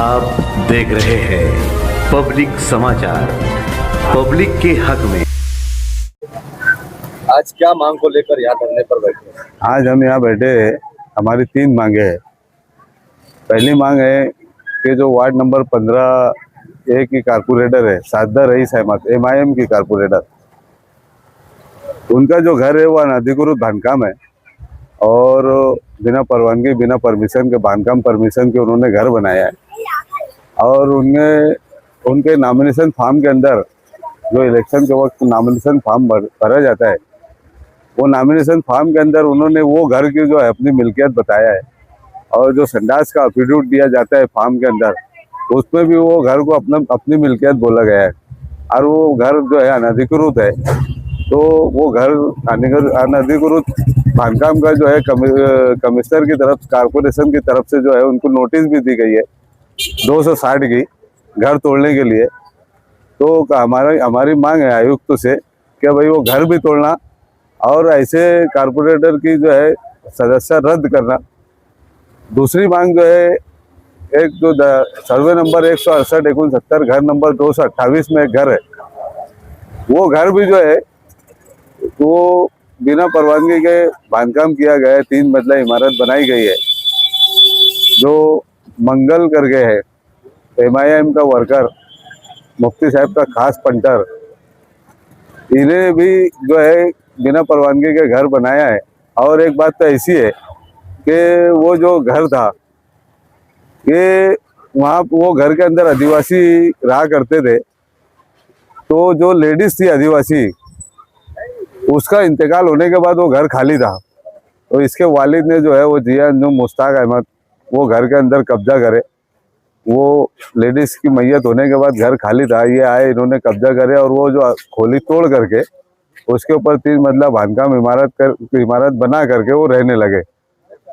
आप देख रहे हैं पब्लिक समाचार, पब्लिक के हक में। आज क्या मांग को लेकर यहाँ धरने पर बैठे हैं? आज हम यहाँ बैठे हैं, हमारी 3 मांगे हैं। पहली मांग है कि जो वार्ड नंबर 15A की कारपोरेटर है साजदा रईस अहमद, MIM की कारपोरेटर, उनका जो घर है वो अनधिकृत बांधकाम है और बिना परवानगी बिना परमिशन के बांधकाम परमिशन के उन्होंने घर बनाया है। और उनके नॉमिनेशन फॉर्म के अंदर जो इलेक्शन के वक्त नॉमिनेशन फॉर्म भरा जाता है, वो नॉमिनेशन फॉर्म के अंदर उन्होंने वो घर की जो है अपनी मिल्कियत बताया है। और जो संडास का एफिडेविट दिया जाता है फॉर्म के अंदर, उसमें भी वो घर को अपनी मिल्कियत बोला गया है और वो घर जो है अनधिकृत है। तो वो घर अनधिकृत बांधकाम का जो है कमिश्नर की तरफ, कारपोरेशन की तरफ से जो है उनको नोटिस भी दी गई है 260 की घर तोड़ने के लिए। तो हमारी मांग है आयुक्त से कि भाई वो घर भी तोड़ना और ऐसे कारपोरेटर की जो है सदस्य रद्द करना। दूसरी मांग जो है, एक जो सर्वे नंबर 168-69 घर नंबर 228 में एक घर है, वो घर भी जो है वो बिना परवानगी के बांधकाम किया गया है। 3 मंजिला इमारत बनाई गई है। जो मंगल करके है, MIM का वर्कर, मुफ्ती साहब का खास पंटर, इन्हें भी जो है बिना परवानगी के घर बनाया है। और एक बात तो ऐसी है कि वो जो घर था, ये वहाँ वो घर के अंदर आदिवासी रहा करते थे। तो जो लेडीज थी आदिवासी, उसका इंतकाल होने के बाद वो घर खाली था। तो इसके वालिद ने जो है वो जिया जो मुश्ताक अहमद, वो घर के अंदर कब्जा करे। वो लेडीज की मैयत होने के बाद घर खाली था, ये आए, इन्होंने कब्जा करे और वो जो खोली तोड़ करके उसके ऊपर 3 मंजिला बांधकाम इमारत बना करके वो रहने लगे।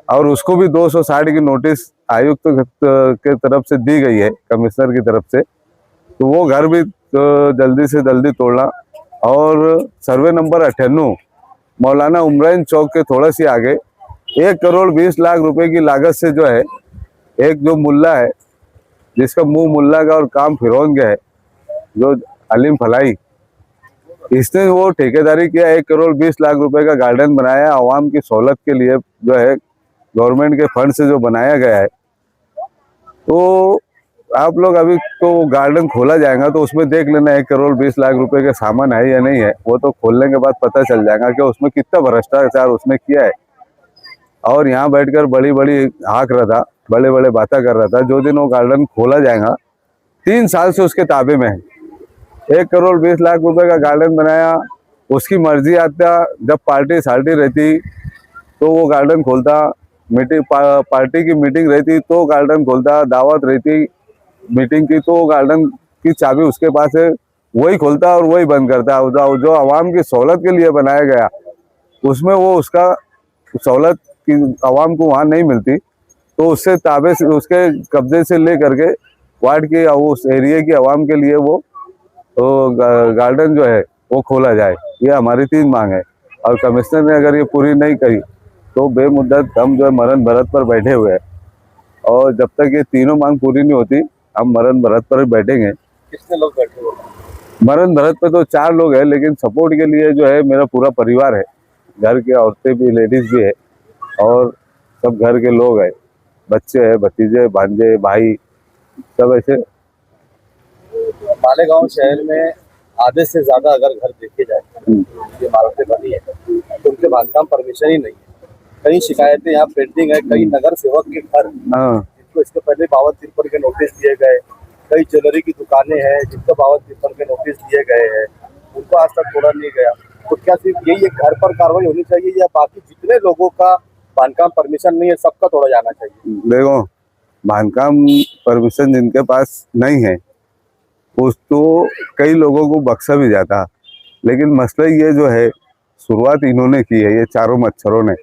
और उसको भी 260 की नोटिस आयुक्त के तरफ से दी गई है, कमिश्नर की तरफ से। तो वो घर भी जल्दी से जल्दी तोड़ना। और सर्वे नंबर 98 मौलाना उमरान चौक के थोड़ा सी आगे 1,20,00,000 रुपए की लागत से जो है एक जो मुल्ला है, जिसका मुंह मुल्ला का और काम फिरौन का है, जो अलीम फलाई, इसने वो ठेकेदारी किया। 1,20,00,000 रुपए का गार्डन बनाया आवाम की सहूलत के लिए, जो है गवर्नमेंट के फंड से जो बनाया गया है। तो आप लोग अभी तो गार्डन खोला जाएगा तो उसमें देख लेना 1,20,00,000 रुपए का सामान है या नहीं है। वो तो खोलने के बाद पता चल जाएगा कि उसमें कितना भ्रष्टाचार उसने किया है। और यहाँ बैठकर बड़ी बड़ी हाँक रहा था, बड़े बड़े बातें कर रहा था। जो दिन वो गार्डन खोला जाएगा, 3 साल से उसके ताबे में है। 1,20,00,000 रुपए का गार्डन बनाया, उसकी मर्जी आता। जब पार्टी साल्टी रहती तो वो गार्डन खोलता, मीटिंग पार्टी की मीटिंग रहती तो गार्डन खोलता, दावत रहती मीटिंग की तो गार्डन की चाबी उसके पास है, वही खोलता और वही बंद करता। जो आवाम की सहूलत के लिए बनाया गया, उसमें वो उसका सहूलत की आवाम को वहाँ नहीं मिलती। तो उससे ताबे से, उसके कब्जे से ले करके वार्ड के उस एरिया की आवाम के लिए वो गार्डन जो है वो खोला जाए। ये हमारी 3 मांग है। और कमिश्नर ने अगर ये पूरी नहीं करी तो बेमुद्दत हम जो है मरण भरत पर बैठे हुए हैं। और जब तक ये तीनों मांग पूरी नहीं होती, हम मरण भरत पर बैठेंगे। कितने लोग बैठे हुए हैं? मरण भरत पे तो 4 लोग हैं, लेकिन सपोर्ट के लिए जो है मेरा पूरा परिवार है। घर के औरतें भी, लेडीज भी है और सब घर के लोग हैं, बच्चे हैं, भतीजे, भांजे, भाई, सब ऐसे। मालेगांव शहर में आधे से ज्यादा अगर घर देखे जाए, ये इमारतें बनी है तो उनके बांधकाम परमिशन ही नहीं है। कई शिकायतें यहाँ पेंडिंग है। कई नगर सेवक के घर जिनको इसके पहले 52-53 के नोटिस दिए गए, कई ज्वेलरी की दुकानें हैं जिनको 52-53 के नोटिस दिए गए हैं, उनको आज तक तोड़ा नहीं गया। तो क्या सिर्फ यही एक घर पर कार्रवाई होनी चाहिए या बाकी जितने लोगों का बांधकाम परमिशन नहीं है सबका तोड़ा जाना चाहिए? देखो, बांधकाम परमिशन जिनके पास नहीं है उसको कई लोगों को बख्शा भी जाता। लेकिन मसला ये जो है, शुरुआत इन्होंने की है, ये चारों मच्छरों ने।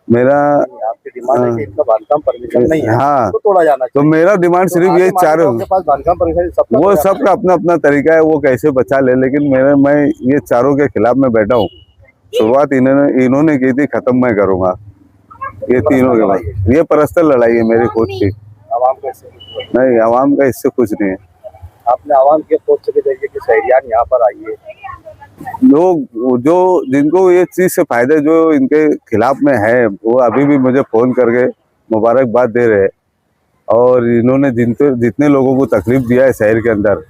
मेरा आपकी डिमांड है कि इनका बांधकाम परमिशन नहीं है, हाँ, तो तोड़ा जाना चाहिए। तो मेरा डिमांड सिर्फ ये चारों, के पास बांधकाम परमिशन सबका, वो सबका अपना अपना तरीका है, वो कैसे बचा ले। लेकिन मैं ये चारों के खिलाफ में बैठा हूँ। शुरुआत इन्होंने की थी, खत्म मैं करूंगा। ये तीनों के बाद ये पर्सनल लड़ाई है मेरी खुद की। आवाम आवाम का इससे कुछ नहीं। नहीं, आवाम का इससे कुछ नहीं है। आपने आवाम के पोस्ट के जरिए कि शहरियान यहाँ पर आइए, लोग जो जिनको ये चीज से फायदे जो इनके खिलाफ में है वो अभी भी मुझे फोन करके मुबारकबाद दे रहे हैं। और इन्होंने जितने लोगों को तकलीफ दिया है शहर के अंदर,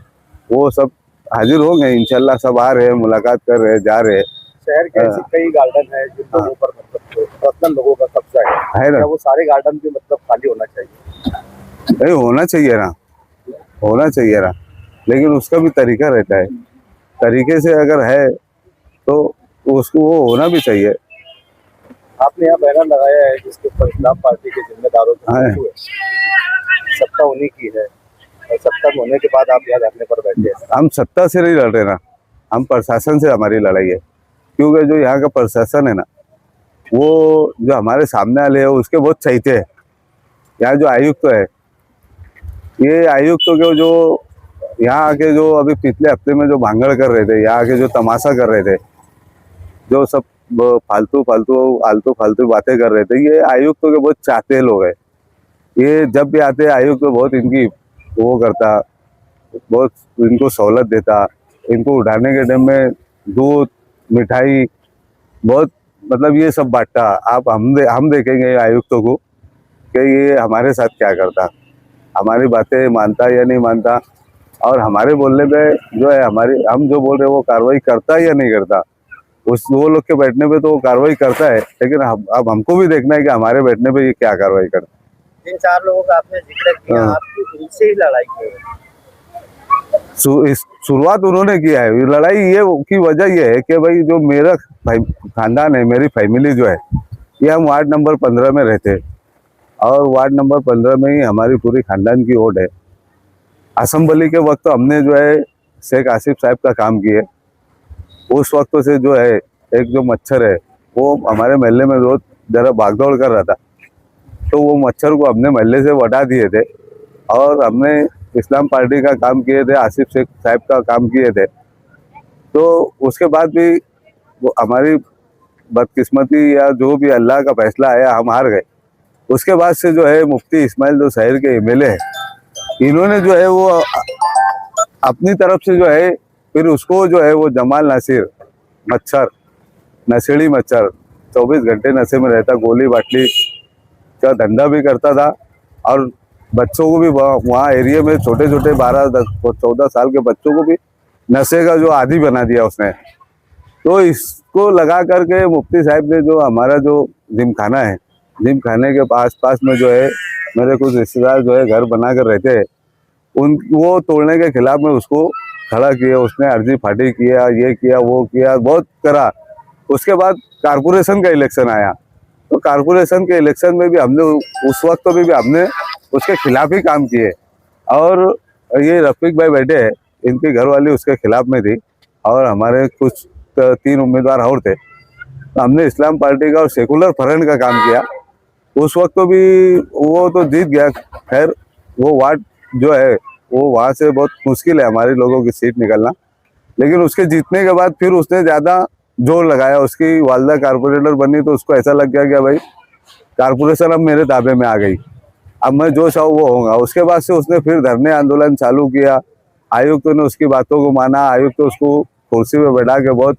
वो सब हाजिर हो गए इंशाल्लाह। सब आ रहे हैं, मुलाकात कर रहे हैं, जा रहे हैं। शहर के ऐसे कई गार्डन है जिन लोगों पर मतलब पर्सनल लोगों का कब्जा है ना? क्या वो सारे गार्डन भी मतलब खाली होना चाहिए? नहीं, होना चाहिए ना, होना चाहिए ना, लेकिन उसका भी तरीका रहता है। तरीके से अगर है तो उसको वो होना भी चाहिए। आपने यहाँ बैनर लगाया है जिसके ऊपर इस्लाम पार्टी के जिम्मेदारों की हाँ। फोटो है। सत्ता उन्हीं की है और सत्ता में होने के बाद आप यहाँ धरने पर बैठे हैं। हम सत्ता से नहीं लड़ रहे ना, हम प्रशासन से हमारी लड़ाई है। क्योंकि जो यहाँ का प्रशासन है ना, वो जो हमारे सामने वाले है उसके बहुत चाहते हैं। यहाँ जो आयुक्त है, ये आयुक्तों के जो यहाँ आके जो अभी पिछले हफ्ते में जो भांगड़ कर रहे थे, यहाँ आके जो तमाशा कर रहे थे, जो सब फालतू फालतू बातें कर रहे थे, ये आयुक्तों के बहुत चाहते लोग हैं। ये जब भी आते हैं आयुक्त तो बहुत इनकी वो करता, बहुत इनको सहूलत देता। इनको उठाने के टाइम में दूध मिठाई बहुत मतलब ये सब बांटता। आप हम देखेंगे आयुक्तों को कि ये हमारे साथ क्या करता, हमारी बातें मानता या नहीं मानता, और हमारे बोलने पे जो है हमारी हम जो बोल रहे हैं वो कार्रवाई करता या नहीं करता। उस वो लोग के बैठने पे तो वो कार्रवाई करता है, लेकिन अब हमको भी देखना है कि हमारे बैठने पे ये क्या कार्रवाई करता है। जिन 4 लोगों का आपने जिक्र किया, हाँ। आपकी उनसे ही लड़ाई की है। शुरुआत उन्होंने किया है। लड़ाई ये की वजह ये है कि भाई जो मेरा खानदान है, मेरी फैमिली जो है, ये हम वार्ड नंबर 15 में रहते हैं और वार्ड नंबर 15 में ही हमारी पूरी खानदान की वोट है। असेंबली के वक्त हमने जो है शेख आसिफ साहब का काम किए। उस वक्त से जो है एक जो मच्छर है वो हमारे महल्ले में रोज जरा भागदौड़ कर रहा था, तो वो मच्छर को हमने महल्ले से हटा दिए थे और हमने इस्लाम पार्टी का काम किए थे, आसिफ शेख साहब का काम किए थे। तो उसके बाद भी वो हमारी बदकिस्मती या जो भी अल्लाह का फैसला आया, हम हार गए। उसके बाद से जो है मुफ्ती इस्माइल जो शहर के एमएलए है, इन्होंने जो है वो अपनी तरफ से जो है फिर उसको जो है वो जमाल नासिर मच्छर, नशेड़ी मच्छर, 24 घंटे नशे में रहता, गोली बाटली का धंधा भी करता था और बच्चों को भी वहाँ एरिया में छोटे छोटे 12-14 साल के बच्चों को भी नशे का जो आदी बना दिया उसने। तो इसको लगा करके मुफ्ती साहब ने जो हमारा जो जिमखाना है, जिमखाने के पास में जो है मेरे कुछ रिश्तेदार जो है घर बना कर रहते हैं, वो तोड़ने के खिलाफ में उसको खड़ा किया। उसने अर्जी फाटी किया, ये किया वो किया, बहुत करा। उसके बाद कारपोरेशन का इलेक्शन आया, तो कारपोरेशन के इलेक्शन में भी हमने उस वक्त भी हमने उसके खिलाफ ही काम किए। और ये रफीक भाई बैठे हैं, इनकी घरवाली उसके खिलाफ में थी और हमारे कुछ 3 उम्मीदवार और थे। तो हमने इस्लाम पार्टी का और सेकुलर फ्रंट का काम किया। उस वक्त तो भी वो तो जीत गया। खैर वो वार्ड जो है वो वहाँ से बहुत मुश्किल है हमारे लोगों की सीट निकलना, लेकिन उसके जीतने के बाद फिर उसने ज़्यादा जोर लगाया। उसकी वालदा कारपोरेटर बनी तो उसको ऐसा लग गया कि भाई कारपोरेशन अब मेरे दावे में आ गई, अब मैं जो चाहूँ वो होगा। उसके बाद से उसने फिर धरने आंदोलन चालू किया। आयुक्त ने उसकी बातों को माना। आयुक्त तो उसको कुर्सी पे बैठा के बहुत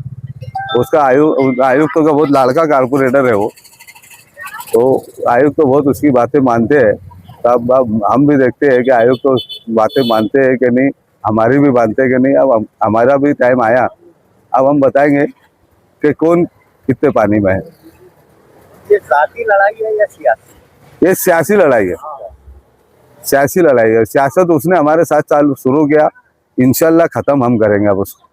उसका आयुक्त का बहुत लाड़का कारपोरेटर है वो, तो आयुक्त तो बहुत उसकी बातें मानते हैं। तब अब हम भी देखते हैं कि आयुक्त तो बातें मानते हैं कि नहीं, हमारी भी मानते हैं कि नहीं। अब हमारा भी टाइम आया, अब हम बताएंगे कि कौन कितने पानी में है। ये जाती लड़ाई है या सियासी? ये सियासी लड़ाई है, सियासी लड़ाई है। सियासत उसने हमारे साथ चालू शुरू किया, इंशाल्लाह खत्म हम करेंगे अब उसको।